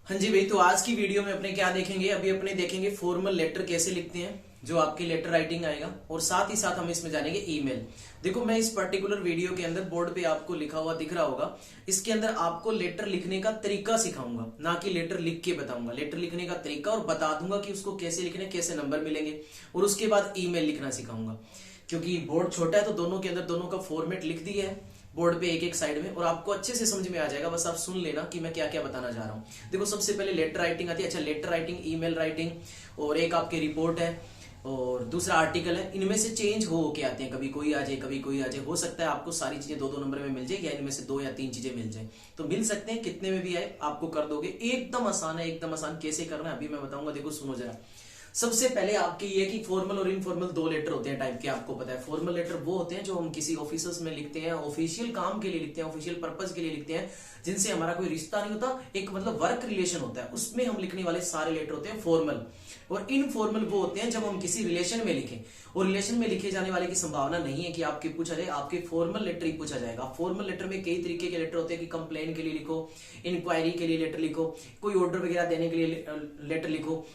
हाँ जी भाई, तो आज की वीडियो में अपने क्या देखेंगे, अभी अपने देखेंगे फॉर्मल लेटर कैसे लिखते हैं, जो आपकी लेटर राइटिंग आएगा, और साथ ही साथ हम इसमें जानेंगे ईमेल। देखो, मैं इस पर्टिकुलर वीडियो के अंदर बोर्ड पे आपको लिखा हुआ दिख रहा होगा, इसके अंदर आपको लेटर लिखने का तरीका सिखाऊंगा, ना कि लेटर लिख के बताऊंगा। लेटर लिखने का तरीका और बता दूंगा कि उसको कैसे लिखना है, कैसे नंबर मिलेंगे, और उसके बाद ईमेल लिखना सिखाऊंगा। क्योंकि बोर्ड छोटा है तो दोनों के अंदर दोनों का फॉर्मेट लिख दिया है बोर्ड पे एक एक साइड में, और आपको अच्छे से समझ में आ जाएगा। बस आप सुन लेना कि मैं क्या क्या बताना चाह रहा हूँ। देखो, सबसे पहले लेटर राइटिंग आती है। अच्छा, लेटर राइटिंग, ईमेल राइटिंग, और एक आपकी रिपोर्ट है, और दूसरा आर्टिकल है। इनमें से चेंज हो के आते हैं, कभी कोई आ जाए कभी कोई आ जाए। हो सकता है आपको सारी चीजें दो दो नंबर में मिल जाए, या इनमें से दो या तीन चीजें मिल जाए, तो मिल सकते हैं। कितने में भी आए आपको कर दोगे। एकदम आसान है, एकदम आसान। कैसे करना है अभी मैं बताऊंगा। देखो सुनो जरा। सबसे पहले आपके ये कि फॉर्मल और इनफॉर्मल दो लेटर होते हैं टाइप के, आपको पता है। फॉर्मल लेटर वो होते हैं जो हम किसी ऑफिस में लिखते हैं, ऑफिशियल काम के लिए लिखते हैं, ऑफिशियल पर्पज के लिए लिखते हैं, जिनसे हमारा कोई रिश्ता नहीं होता, एक मतलब वर्क रिलेशन होता है, उसमें हम लिखने वाले सारे लेटर होते हैं फॉर्मल। और इनफॉर्मल वो होते हैं जब हम किसी रिलेशन में लिखें, और रिलेशन में लिखे जाने वाले की संभावना नहीं है कि आपके पूछा जाए, आपके फॉर्मल लेटर ही पूछा जाएगा। फॉर्मल लेटर में कई तरीके के लेटर होते हैं कि कंप्लेन के लिए लिखो, इंक्वायरी के लिए लेटर लिखो, कोई ऑर्डर वगैरह देने के लिए लेटर लिखो,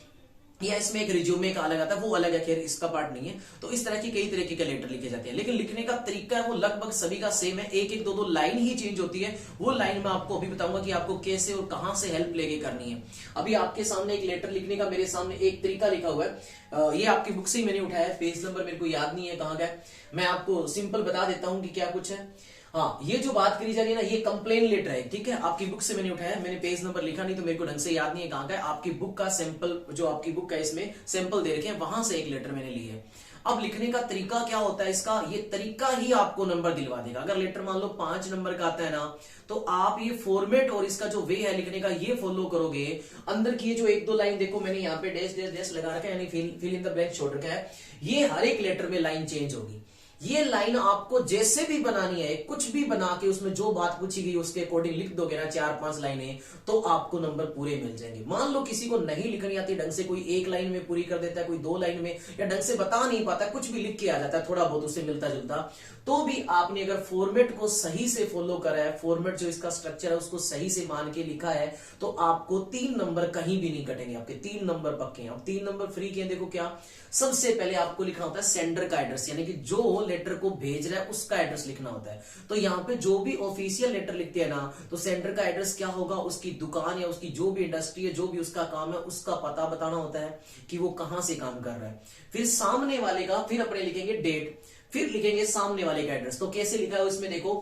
या इसमें एक रिज्यूमे का अलग आता है, वो अलग है, खैर इसका पार्ट नहीं है। तो इस तरह की कई तरीके के लेटर लिखे जाते हैं, लेकिन लिखने का तरीका है वो लगभग सभी का सेम है। एक एक दो दो लाइन ही चेंज होती है। वो लाइन मैं आपको अभी बताऊंगा कि आपको कैसे और कहां से हेल्प लेके करनी है। अभी आपके सामने एक लेटर लिखने का मेरे सामने एक तरीका लिखा हुआ है। ये आपकी बुक से ही मैंने उठाया है। पेज नंबर मेरे को याद नहीं है कहां का है, मैं आपको सिंपल बता देता हूं कि क्या कुछ है। हाँ, ये जो बात करी जा रही है ना, ये कंप्लेन लेटर है, ठीक है। आपकी बुक से मैंने उठाया, मैंने पेज नंबर लिखा नहीं तो मेरे को ढंग से याद नहीं है कहां का है। आपकी बुक का सैंपल, जो आपकी बुक है इसमें सैंपल दे रखे हैं, वहां से एक लेटर मैंने ली है। अब लिखने का तरीका क्या होता है इसका, ये तरीका ही आपको नंबर दिलवा देगा। अगर लेटर मान लो 5 नंबर का आता है ना, तो आप ये फॉर्मेट और इसका जो वे है लिखने का, ये फॉलो करोगे। अंदर की ये जो एक दो लाइन देखो, मैंने यहाँ पे डैश डैश डैश लगा रखा है, यानी फिल इन द ब्लैंक छोड़ रखा है। ये हर एक लेटर में लाइन चेंज होगी। ये लाइन आपको जैसे भी बनानी है, कुछ भी बना के उसमें जो बात पूछी गई उसके अकॉर्डिंग लिख दोगे ना, 4-5 लाइनें, तो आपको नंबर पूरे मिल जाएंगे। मान लो किसी को नहीं लिखनी आती ढंग से, कोई एक लाइन में पूरी कर देता है, कोई 2 लाइन में, या ढंग से बता नहीं पाता, कुछ भी लिख के आ जाता है थोड़ा बहुत उससे मिलता जुलता, तो भी आपने अगर फॉर्मेट को सही से फॉलो करा है, फॉर्मेट जो इसका स्ट्रक्चर है उसको सही से मान के लिखा है, तो आपको 3 नंबर कहीं भी नहीं कटेंगे, आपके 3 नंबर पक्के हैं। अब 3 नंबर फ्री के। देखो क्या, सबसे पहले आपको लिखना होता है सेंडर का एड्रेस, यानी कि जो लेटर को भेज रहा है उसका एड्रेस लिखना होता है। तो यहाँ पे जो भी ऑफिशियल लेटर लिखते हैं ना, तो सेंडर का एड्रेस क्या होगा, उसकी दुकान या उसकी जो भी इंडस्ट्री है, जो भी उसका काम है, उसका पता बताना होता है कि वो कहां से काम कर रहा है। फिर सामने वाले का, फिर अपने लिखेंगे डेट, फिर लिखेंगे सामने वाले का एड्रेस। तो कैसे लिखा है उसमें देखो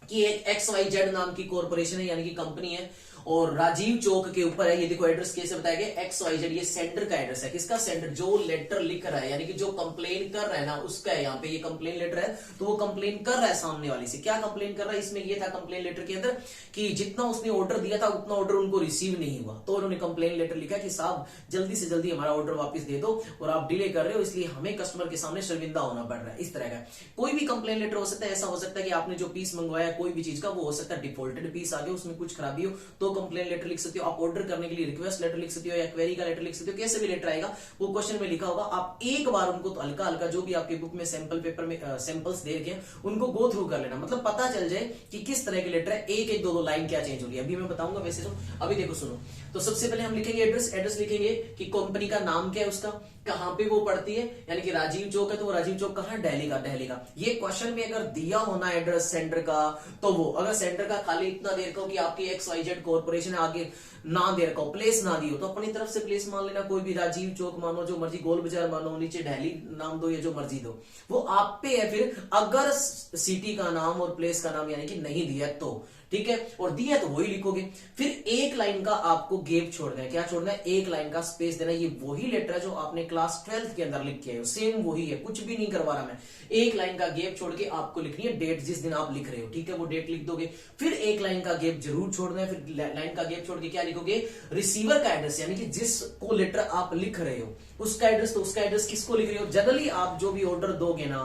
कि एक XYZ नाम की कॉर्पोरेशन है, यानी कि कंपनी है, और राजीव चौक के ऊपर है। ये देखो एड्रेस कैसे बताया गया, XYZ, ये सेंडर का एड्रेस है। किसका? सेंडर, जो लेटर लिख रहा है, यानी कि जो कंप्लेन कर रहा है ना उसका है। यहाँ पे ये कंप्लेन लेटर है, तो वो कंप्लेन कर रहा है सामने वाले से। क्या कंप्लेन कर रहा है, इसमें ये था कंप्लेन लेटर के अंदर कि जितना उसने ऑर्डर दिया था उतना ऑर्डर उनको रिसीव नहीं हुआ, तो उन्होंने कंप्लेन लेटर लिखा कि साहब जल्दी से जल्दी हमारा ऑर्डर वापस दे दो, और आप डिले कर रहे हो, इसलिए हमें कस्टमर के सामने शर्मिंदा होना पड़ रहा है। इस तरह का कोई भी कंप्लेन लेटर हो सकता है। ऐसा हो सकता है कि आपने जो पीस मंगवाया कोई भी चीज का, वो हो सकता है डिफॉल्टेड पीस आ गया, उसमें कुछ खराबी हो, तो कंप्लेन लेटर लिख सकते हो। आप ऑर्डर करने के लिए रिक्वेस्ट लेटर लिख सकते हो, या क्वेरी का लेटर लिख सकते हो। कैसे भी लेटर आएगा वो क्वेश्चन में लिखा होगा। आप एक बार उनको तो हल्का हल्का जो भी आपकी बुक में सैंपल पेपर में सैंपल्स दे रखे हैं उनको गो थ्रू कर लेना, मतलब पता चल जाए कि किस तरह के लेटर है, एक एक दो दो लाइन क्या चेंज होगी। अभी मैं बताऊंगा। वैसे तो अभी देखो सुनो, तो सबसे पहले हम लिखेंगे एड्रेस लिखेंगे कि कंपनी का नाम क्या है, उसका कहां पे वो पड़ती है, यानी कि राजीव चौक है, तो वो राजीव चौक कहां है, दिल्ली का। ये क्वेश्चन में अगर दिया होना एड्रेस सेंटर का, तो वो अगर सेंटर का खाली इतना देर को कि आपकी XYZ कॉर्पोरेशन है, आगे ना दे रखा हो, प्लेस ना दी हो, तो अपनी तरफ से प्लेस मान लेना, कोई भी राजीव चौक मानो, जो मर्जी, गोल बाजार मानो, नीचे दिल्ली नाम दो या जो मर्जी दो, वो आप पे है। फिर अगर सिटी का नाम और प्लेस का नाम यानी कि नहीं दिया तो ठीक है, और दिया तो वही लिखोगे। फिर एक लाइन का आपको गैप छोड़ना है। क्या छोड़ना है? एक लाइन का स्पेस देना है। ये वही लेटर है जो आपने क्लास 12th के अंदर लिख के आए हो, सेम वही है, कुछ भी नहीं करवा रहा मैं। एक लाइन का गैप छोड़ के आपको लिखनी है डेट, जिस दिन आप लिख रहे हो, ठीक है, वो डेट लिख दोगे। फिर एक लाइन का गैप जरूर छोड़ना है। फिर लाइन का गैप छोड़ के क्या लिखोगे, रिसीवर का एड्रेस, यानी कि जिसको लेटर आप लिख रहे हो उसका एड्रेस। तो उसका एड्रेस किसको लिख रहे हो? जनरली आप जो भी ऑर्डर दोगे ना,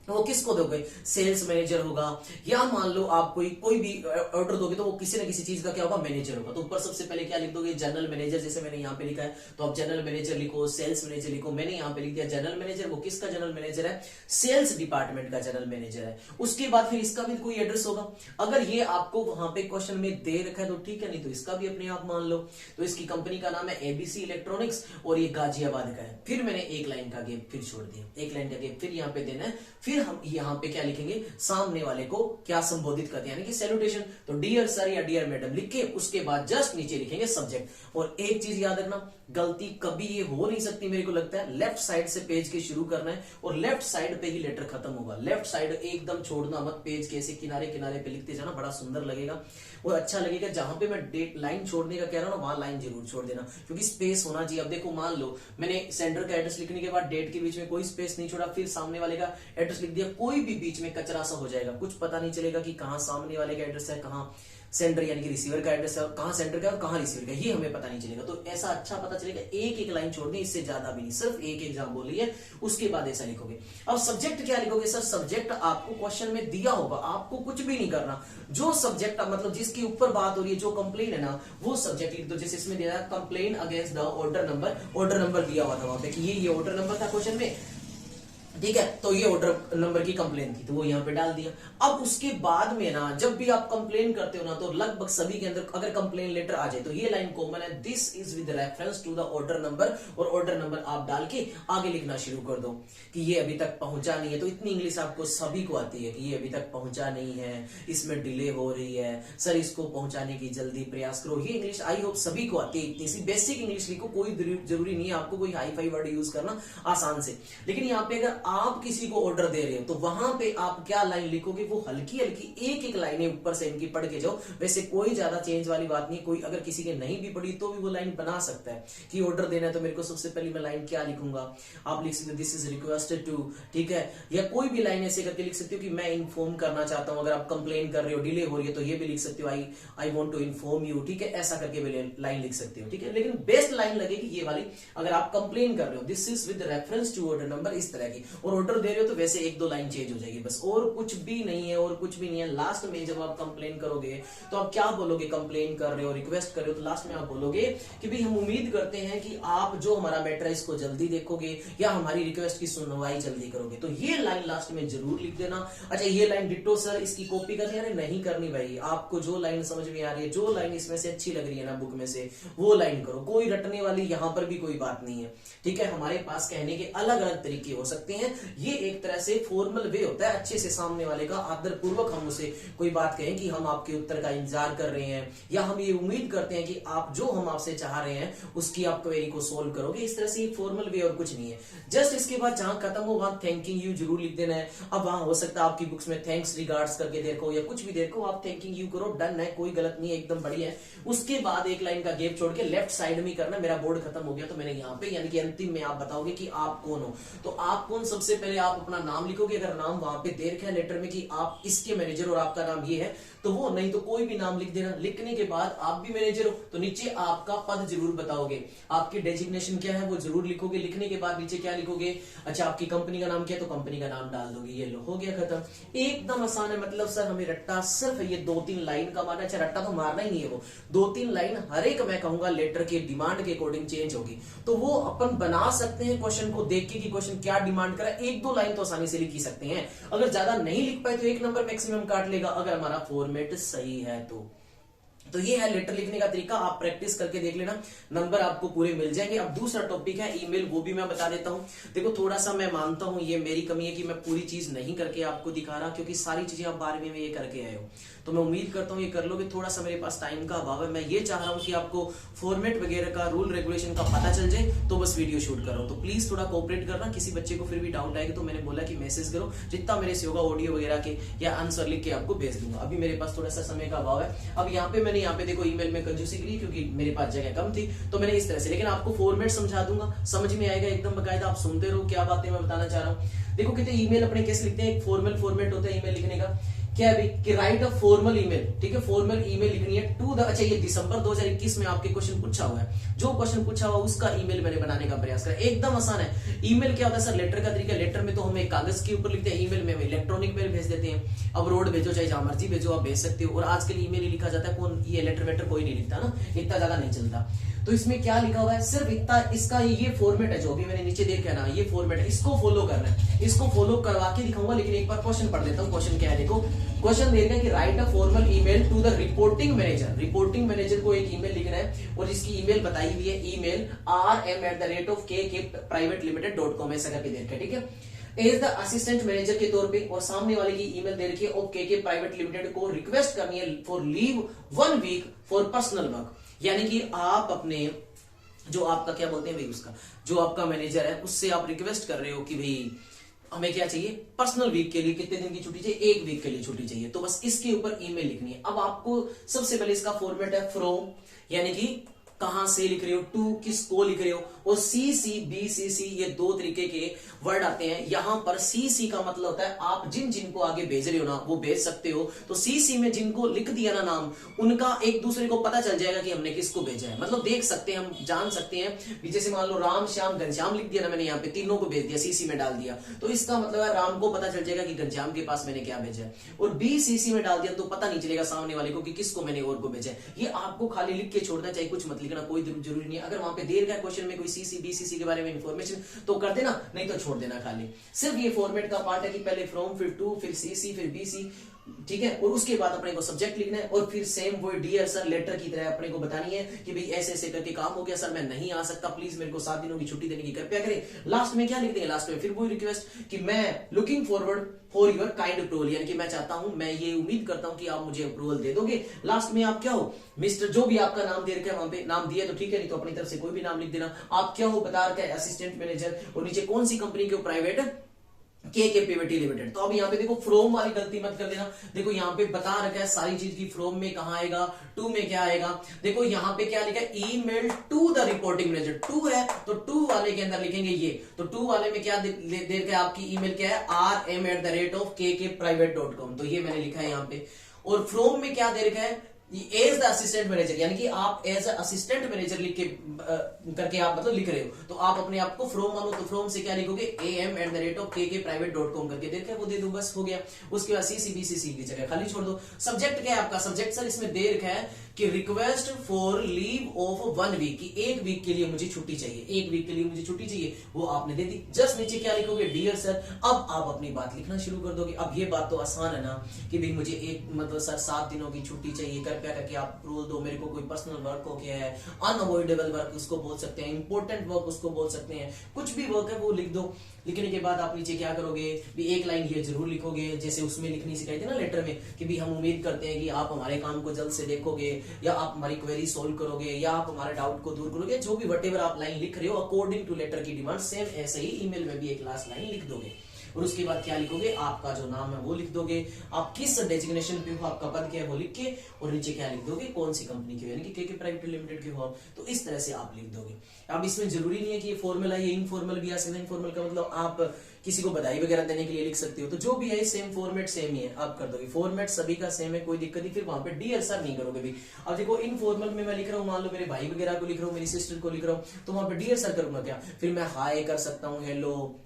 वो किसको दोगे, सेल्स मैनेजर होगा, या मान लो आप कोई भी ऑर्डर दोगे तो वो किसी ना किसी चीज का क्या होगा, मैनेजर होगा। तो ऊपर सबसे पहले क्या लिख दोगे, जनरल मैनेजर, जैसे मैंने यहाँ पे लिखा है तो आप जनरल मैनेजर लिखो, सेल्स मैनेजर लिखो। मैंने यहाँ पे लिख दिया जनरल मैनेजर। वो किसका जनरल मैनेजर है, सेल्स डिपार्टमेंट का जनरल मैनेजर है। उसके बाद फिर इसका भी कोई एड्रेस होगा। अगर ये आपको वहां पे क्वेश्चन में दे रखा है तो ठीक है, नहीं तो इसका भी अपने आप मान लो। तो इसकी कंपनी का नाम है एबीसी इलेक्ट्रॉनिक्स और ये गाजियाबाद का है। फिर मैंने एक लाइन का गैप फिर छोड़ दिया, एक लाइन का गैप फिर यहाँ पे देना है। फिर हम यहाँ पे क्या लिखेंगे, सामने वाले को क्या संबोधित करते हैं, यानी कि सैल्यूटेशन। तो डियर सर या डियर मैडम लिख के उसके बाद जस्ट नीचे लिखेंगे सब्जेक्ट। और एक चीज याद रखना, गलती कभी ये हो नहीं सकती, मेरे को लगता है लेफ्ट साइड से पेज के शुरू करना है और लेफ्ट साइड पे ही लेटर खत्म होगा। लेफ्ट साइड एकदम छोड़ना मत, पेज के ऐसे किनारे किनारे पे लिखते जाना, बड़ा सुंदर लगेगा और अच्छा लगेगा। जहां पे मैं डेट लाइन छोड़ने का कह रहा हूं ना, वहां लाइन जरूर छोड़ देना, क्योंकि स्पेस होना चाहिए। अब देखो मान लो मैंने सेंटर का एड्रेस लिखने के बाद डेट के बीच में कोई स्पेस नहीं छोड़ा, फिर सामने वाले का एड्रेस लिख दिया, कोई भी बीच में कचरा सा हो जाएगा, कुछ पता नहीं चलेगा कि कहां सामने वाले का एड्रेस है, कहां सेंटर यानी कि रिसीवर का एड्रेस है, कहां सेंटर का और कहां रिसीवर का, ये हमें पता नहीं चलेगा। तो ऐसा अच्छा पता चलेगा, एक एक लाइन छोड़नी, इससे ज्यादा भी नहीं, सिर्फ एक एग्जाम बोली है, उसके बाद ऐसा लिखोगे। अब सब्जेक्ट क्या लिखोगे, सर सब्जेक्ट आपको क्वेश्चन में दिया होगा, आपको कुछ भी नहीं करना। जो सब्जेक्ट मतलब जिसके ऊपर बात हो रही है, जो कंप्लेन है ना, वो सब्जेक्ट लिख दो। जैसे इसमें दिया है complain against the order number, order number दिया हुआ था वहां पे कि ये ऑर्डर नंबर था क्वेश्चन में, ठीक है, तो ये ऑर्डर नंबर की कंप्लेन थी, तो वो यहाँ पे डाल दिया। अब उसके बाद में ना, जब भी आप कंप्लेन करते हो ना, तो लगभग सभी के अंदर अगर कंप्लेन लेटर आ जाए तो ये लाइन कॉमन है, this is with reference to the order number, और ऑर्डर नंबर आप डाल के आगे लिखना शुरू कर दो कि ये अभी तक पहुंचा नहीं है। तो इतनी इंग्लिश आपको सभी को आती है कि ये अभी तक पहुंचा नहीं है, इसमें डिले हो रही है, सर इसको पहुंचाने की जल्दी प्रयास करो। ये इंग्लिश आई होप सभी को आती है, इतनी सी बेसिक इंग्लिश लिखो, कोई जरूरी नहीं है आपको कोई हाई फाई वर्ड यूज करना, आसान से। लेकिन यहाँ पे अगर आप किसी को ऑर्डर दे रहे हो तो वहां पे आप क्या लाइन लिखोगे, वो हल्की हल्की एक एक लाइनें ऊपर से इनकी पढ़ के जाओ। वैसे कोई ज्यादा चेंज वाली बात नहीं, कोई अगर किसी के नहीं भी पढ़ी तो भी वो लाइन बना सकता है कि ऑर्डर देना है तो मेरे को सबसे पहले मैं लाइन क्या लिखूंगा, आप लिख सकते हो दिस इज रिक्वेस्टेड टू, ठीक है, या कोई भी लाइन ऐसे करके लिख सकते हो कि मैं इन्फॉर्म करना चाहता हूं। अगर आप कंप्लेन कर रहे हो, डिले हो रही है, तो ये भी लिख सकते हो I want to inform you, ठीक है, ऐसा करके भी लाइन लिख सकते हो, ठीक है। लेकिन बेस्ट लाइन लगेगी ये वाली, अगर आप कंप्लेन कर रहे हो this is with reference to order number, इस तरह की, और ऑर्डर दे रहे हो तो वैसे एक दो लाइन चेंज हो जाएगी बस, और कुछ भी नहीं है, और कुछ भी नहीं है। लास्ट में जब आप कंप्लेन करोगे तो आप क्या बोलोगे, कंप्लेन कर रहे हो, रिक्वेस्ट कर रहे हो, तो लास्ट में आप बोलोगे कि भाई हम उम्मीद करते हैं कि आप जो हमारा मैटर है इसको जल्दी देखोगे या हमारी रिक्वेस्ट की सुनवाई जल्दी करोगे। तो ये लाइन लास्ट में जरूर लिख देना। अच्छा, ये लाइन डिट्टो सर इसकी कॉपी करनी है, नहीं करनी भाई, आपको जो लाइन समझ में आ रही है, जो लाइन इसमें से अच्छी लग रही है ना बुक में से, वो लाइन करो, कोई रटने वाली यहां पर भी कोई बात नहीं है, ठीक है। हमारे पास कहने के अलग अलग तरीके हो सकते हैं, ये एक तरह से फॉर्मल वे होता है, अच्छे से सामने वाले का आदर पूर्वक हम उसे कोई बात कहें कि हम आपके उत्तर का इंतजार कर रहे हैं, या हम ये उम्मीद करते हैं कि आप जो हम आपसे चाह रहे हैं उसकी आप क्वेरी को सोल्व करोगे। इस तरह से फॉर्मल वे और कुछ नहीं है। जस्ट इसके बाद जहां खत्म हो वहां थैंकिंग यू जरूर लिख देना है। अब वहां हो सकता है आपकी बुक्स में थैंक्स रिगार्ड्स करके देखो या कुछ भी देखो, आप थैंकिंग यू करो, डन है, कोई गलत नहीं है, एकदम बढ़िया है। उसके बाद एक लाइन का गैप छोड़ के लेफ्ट साइड में करना। मेरा बोर्ड खत्म हो गया तो मैंने यहाँ पे यानी कि अंतिम में आप बताओगे कि आप कौन हो। तो आप कौन, सबसे पहले आप अपना नाम लिखोगे, अगर नाम वहां पे दे रखा है लेटर में कि आप इसके मैनेजर और आपका नाम ये है तो वो, नहीं तो कोई भी नाम लिख देना। लिखने के बाद आप भी मैनेजर हो तो नीचे आपका पद जरूर बताओगे, आपकी डेजिग्नेशन क्या है वो जरूर लिखोगे। लिखने के बाद नीचे क्या लिखोगे, अच्छा आपकी कंपनी का नाम क्या है तो कंपनी का नाम डाल दोगे। ये लो, हो गया खत्म, एकदम आसान है। मतलब सर हमें रट्टा सिर्फ ये 2-3 लाइन का मारना, अच्छा रट्टा तो मारना ही नहीं है, वो 2-3 लाइन हर एक मैं कहूंगा लेटर के डिमांड के अकॉर्डिंग चेंज होगी, तो वो अपन बना सकते हैं क्वेश्चन को देख के कि क्वेश्चन क्या डिमांड करा। 1-2 लाइन तो आसानी से लिख ही सकते हैं, अगर ज्यादा नहीं लिख पाए तो 1 नंबर मैक्सिमम काट लेगा, अगर हमारा फॉर्मेट सही है तो ये है लेटर लिखने का तरीका। आप प्रैक्टिस करके देख लेना, नंबर आपको पूरे मिल जाएंगे। अब दूसरा टॉपिक है ईमेल, वो भी मैं बता देता हूं। देखो थोड़ा सा मैं मानता हूं ये मेरी कमी है कि मैं पूरी चीज नहीं करके आपको दिखा रहा, क्योंकि सारी चीजें आप 12वीं में ये करके आए हो, तो मैं उम्मीद करता हूं ये कर लोगे। थोड़ा सा मेरे पास टाइम का अभाव है, मैं ये चाह रहा हूं कि आपको फॉर्मेट वगैरह का, रूल रेगुलेशन का पता चल जाए, तो बस वीडियो शूट कर रहा हूं। तो प्लीज थोड़ा कोऑपरेट करना। किसी बच्चे को फिर भी डाउट आएगा तो मैंने बोला कि मैसेज करो, जितना मेरे से होगा ऑडियो वगैरह के या आंसर लिख के आपको भेज दूंगा। अभी मेरे पास थोड़ा सा समय का अभाव है। अब यहाँ पे मैंने यहाँ पे देखो ईमेल में कंजूसी करी क्योंकि मेरे पास जगह कम थी, तो मैंने इस तरह से, लेकिन आपको फॉर्मेट समझा दूंगा, समझ में आएगा एकदम बकायदा। आप सुनते रहो क्या बातें मैं बताना चाह रहा हूँ। देखो कहते हैं ईमेल अपने कैसे लिखते हैं, एक फॉर्मल फॉर्मेट होता है ईमेल लिखने का क्या है भाई कि राइट अ फॉर्मल ईमेल, ठीक है, फॉर्मल ईमेल लिखनी है टू द, अच्छा ये दिसंबर 2021 में आपके क्वेश्चन पूछा हुआ है, जो क्वेश्चन पूछा हुआ उसका ईमेल मैंने बनाने का प्रयास करा, एकदम आसान है। ईमेल क्या होता है सर, लेटर का तरीका, लेटर में तो हम कागज के ऊपर लिखते हैं, ईमेल में हम इलेक्ट्रॉनिक मेल भेज देते हैं। अब रोड भेजो चाहे जहां मर्जी भेजो आप भेज सकते हो, और आजकल ईमेल ही लिखा जाता है, कौन ये लेटर वेटर कोई नहीं लिखता ना, इतना ज्यादा नहीं चलता। तो इसमें क्या लिखा हुआ है, सिर्फ इतना, इसका ये फॉर्मेट है जो भी मैंने नीचे देख के ना, ये फॉर्मेट है, इसको फॉलो करना है, इसको फॉलो करवा के दिखाऊंगा। लेकिन एक बार क्वेश्चन पढ़ लेता हूँ। क्वेश्चन क्या है देखो, क्वेश्चन दे रहा है कि write a formal email to the reporting manager, reporting manager को एक ईमेल लिखना है, और इसकी ईमेल बताई हुई है, ईमेल rm@kk.privatelimited.com ऐसा करके दे रखा है, ठीक है, एज द असिस्टेंट मैनेजर के तौर पे, और सामने वाले की ईमेल दे रखी है ऑफ केके प्राइवेट लिमिटेड को रिक्वेस्ट करनी है for leave 1 week for personal work, यानी कि आप अपने जो आपका क्या बोलते हैं भाई, उसका जो आपका मैनेजर है उससे आप रिक्वेस्ट कर रहे हो कि भाई हमें क्या चाहिए, पर्सनल वीक के लिए कितने दिन की छुट्टी चाहिए, 1 वीक के लिए छुट्टी चाहिए। तो बस इसके ऊपर ईमेल लिखनी है। अब आपको सबसे पहले इसका फॉर्मेट है फ्रॉम, यानी कि कहां से लिख रहे हो, टू किसको लिख रहे हो, और सी सी बी सी सी ये दो तरीके के वर्ड आते हैं। यहां पर सी सी का मतलब होता है आप जिन जिनको आगे भेज रहे हो ना वो भेज सकते हो। तो सी सी में जिनको लिख दिया ना नाम, उनका एक दूसरे को पता चल जाएगा कि हमने किसको भेजा है, मतलब देख सकते हैं, हम जान सकते हैं। जैसे मान लो राम श्याम घनश्याम लिख दिया ना मैंने, यहाँ पे तीनों को भेज दिया, सीसी में डाल दिया, तो इसका मतलब है राम को पता चल जाएगा कि घनश्याम के पास मैंने क्या भेजा है, और बी सीसी में डाल दिया तो पता नहीं चलेगा सामने वाले को कि किसको मैंने और को भेजा है। ये आपको खाली लिख के छोड़ना चाहिए, कुछ मत लिखना, कोई जरूरी नहीं है। अगर वहां पे देर का क्वेश्चन में कोई सीसी बीसीसी के बारे में इंफॉर्मेशन तो कर देना, नहीं तो छोड़ देना खाली। सिर्फ ये फॉर्मेट का पार्ट है कि पहले फ्रॉम, फिर टू, फिर सीसी, फिर बीसी, ठीक है, और उसके बाद अपने को सब्जेक्ट लिखना है, और फिर सेम वो डियर सर लेटर की तरह अपने को बतानी है कि भाई ऐसे ऐसे करके काम हो गया सर, मैं नहीं आ सकता, प्लीज मेरे को 7 दिनों की छुट्टी देने की कृपया करें। लास्ट में क्या लिख देंगे, लास्ट में फिर वो रिक्वेस्ट कि मैं looking forward for your kind approval, यानी कि मैं चाहता हूं, मैं ये उम्मीद करता हूं कि आप मुझे अप्रूवल दे दोगे। लास्ट में आप क्या हो, मिस्टर, जो भी आपका नाम दे रखा है वहां पे नाम दिया तो ठीक है, नहीं तो अपनी तरफ से कोई भी नाम लिख देना। आप क्या हो बता रखा है, असिस्टेंट मैनेजर, और नीचे कौन सी कंपनी के, प्राइवेट के पीवीटी लिमिटेड। तो अब यहाँ पे देखो फ्रॉम वाली गलती मत कर देना, देखो यहाँ पे बता रखा है सारी चीज की, फ्रॉम में कहां आएगा, टू में क्या आएगा। देखो यहाँ पे क्या लिखा है, email to the reporting manager, to है तो टू वाले के अंदर लिखेंगे ये, तो टू वाले में क्या दे रखा है, आपकी ईमेल क्या है, rm@kk.private.com, तो ये मैंने लिखा है यहाँ पे। और फ्रॉम में क्या दे रखा है, एज द असिस्टेंट मैनेजर, यानी कि आप एज असिस्टेंट मैनेजर लिख के करके आप मतलब लिख रहे हो, तो आप अपने आप को फ्रॉम मानो, तो फ्रॉम से क्या लिखोगे, am@kk.private.com करके दे रखा है, वो दे दो, बस हो गया। उसके बाद सीसीबीसीसी की जगह खाली छोड़ दो। सब्जेक्ट क्या है आपका, सब्जेक्ट सर इसमें दे रखा है कि request for leave of 1 week, की 1 वीक के लिए मुझे छुट्टी चाहिए, 1 वीक के लिए मुझे छुट्टी चाहिए, वो आपने दे दी। जस्ट नीचे क्या लिखोगे, डियर सर। अब आप अपनी बात लिखना शुरू कर दोगे। अब ये बात तो आसान है ना कि भाई मुझे एक मतलब सर 7 दिनों की छुट्टी चाहिए, कृपया करके आप अप्रूवल दो, मेरे को कोई पर्सनल वर्क हो गया है, अनअवॉइडेबल वर्क उसको बोल सकते हैं, इंपॉर्टेंट वर्क उसको बोल सकते हैं, कुछ भी वर्क है वो लिख दो। लिखने के बाद आप नीचे क्या करोगे, भी एक लाइन ये जरूर लिखोगे, जैसे उसमें लिखनी सिखाई थी ना लेटर में, कि भी हम उम्मीद करते हैं कि आप हमारे काम को जल्द से देखोगे, या आप हमारी क्वेरी सोल्व करोगे, या आप हमारे डाउट को दूर करोगे, जो भी वटेवर आप लाइन लिख रहे हो अकॉर्डिंग टू लेटर की डिमांड, सेम ऐसे ही ईमेल में भी एक लास्ट लाइन लिख दोगे। और उसके बाद क्या लिखोगे, आपका जो नाम है वो लिख दोगे, आप किस डेजिग्नेशन पे हो, आपका पद क्या है वो लिख के, और नीचे क्या लिख दोगे, कौन सी कंपनी के हो, यानी कि केके प्राइवेट लिमिटेड के हो। तो इस तरह से आप लिख दोगे। अब इसमें जरूरी नहीं है कि ये फॉर्मल है, ये इनफॉर्मल भी आ सकता है। इनफॉर्मल का मतलब आप किसी को बधाई वगैरह देने के लिए लिख सकते हो, तो जो भी है सेम फॉर्मेट सेम ही है, आप कर दोगे। फॉर्मेट सभी का सेम है, कोई दिक्कत नहीं। फिर वहां पे डियर सर नहीं करोगे भी। अब देखो इनफॉर्मल में मैं लिख रहा हूँ, मान लो मेरे भाई वगैरह को लिख रहा हूँ, मेरी सिस्टर को लिख रहा हूँ, तो वहां पे डियर सर करूंगा क्या, फिर मैं हाय कर सकता हूँ, हेलो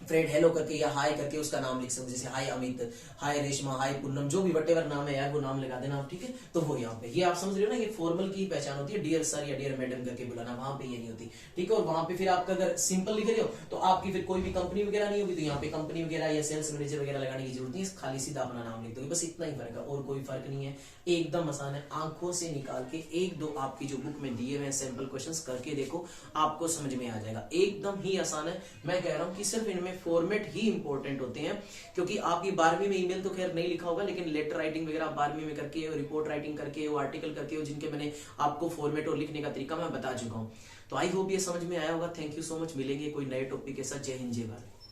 फ्रेंड, हेलो करके या हाय करके उसका नाम लिख सकते, जैसे हाय अमित, हाय रेशमा, हाय पूनम, जो भी वटेवर नाम है यार वो नाम लगा देना आप, ठीक है। तो वो यहाँ पे ये आप समझ रहे हो ना, ये फॉर्मल की पहचान होती है, डियर सर या डियर मैडम करके बुलाना, वहां पे ये नहीं होती, ठीक है। और वहां पे फिर आपका अगर सिंपल लिख रहे हो तो आपकी फिर कोई भी कंपनी वगैरह नहीं होगी, तो यहाँ पे कंपनी वगैरह या सेल्स मैनेजर वगैरह लगाने की जरूरत नहीं है, खाली सीधा अपना नाम लिख दोगे, बस इतना ही फर्क है, और कोई फर्क नहीं है, एकदम आसान है। आंखों से निकाल के 1-2 आपकी जो बुक में दिए हुए सैंपल क्वेश्चंस करके देखो, आपको समझ में आ जाएगा, एकदम ही आसान है। मैं कह रहा हूं कि सिर्फ इनमें फॉर्मेट ही इंपॉर्टेंट होते हैं, क्योंकि आपकी 12वीं में ईमेल तो खैर नहीं लिखा होगा, लेकिन लेटर राइटिंग वगैरह 12वीं में करके, रिपोर्ट राइटिंग करके, आर्टिकल करके, जिनके मैंने आपको फॉर्मेट और लिखने का तरीका मैं बता चुका हूं। तो आई होप ये समझ में आया होगा। थैंक यू सो मच, मिलेंगे कोई नए टॉपिक के साथ। जय हिंद, जय भारत।